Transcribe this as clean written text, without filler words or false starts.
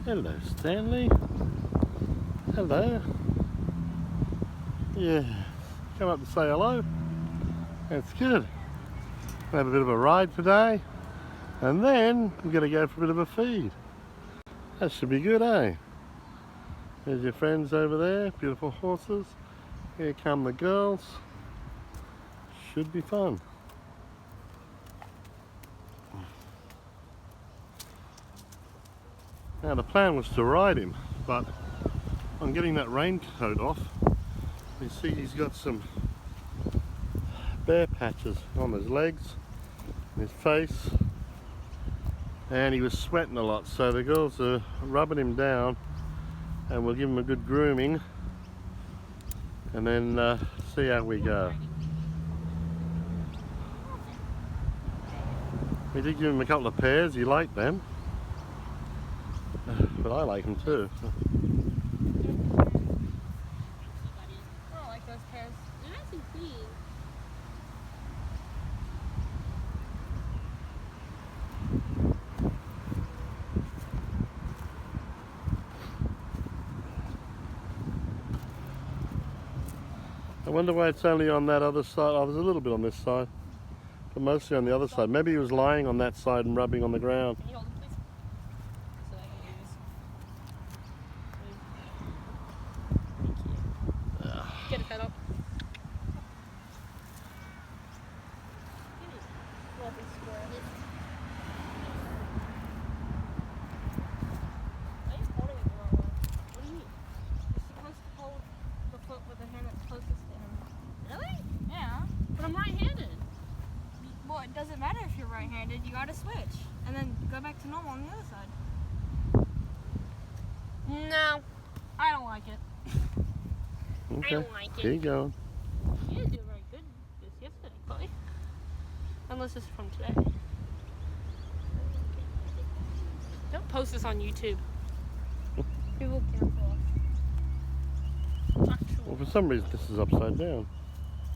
Hello, Stanley. Hello. Yeah, come up to say hello. That's good. We'll have a bit of a ride today, and then we're going to go for a bit of a feed. That should be good, eh? There's your friends over there, beautiful horses. Here come the girls. Should be fun. Now the plan was to ride him, but I'm getting that raincoat off. You see he's got some bare patches on his legs, his face, and he was sweating a lot, so the girls are rubbing him down and we'll give him a good grooming and then see how we go. We did give him a couple of pairs, he liked them, but I like them too. I don't like those pairs. They're nice and clean. I wonder why it's only on that other side. Oh, there's a little bit on this side, but mostly on the other side. Maybe he was lying on that side and rubbing on the ground. Can you hold them, please? So I can use. Thank you. Get it fed up. Lovely squirrel. Why are you holding it the wrong way? What do you mean? You're supposed to hold the foot with the hand that's closest to him. Really? Yeah. But I'm right-handed. Well, it doesn't matter if you're right-handed. You gotta switch. And then go back to normal on the other side. No. I don't like it. Okay, I don't like it. keep going. You didn't do very good this yesterday, Chloe. Unless it's from today. Don't post this on YouTube. People cancel us. Well, for some reason this is upside down.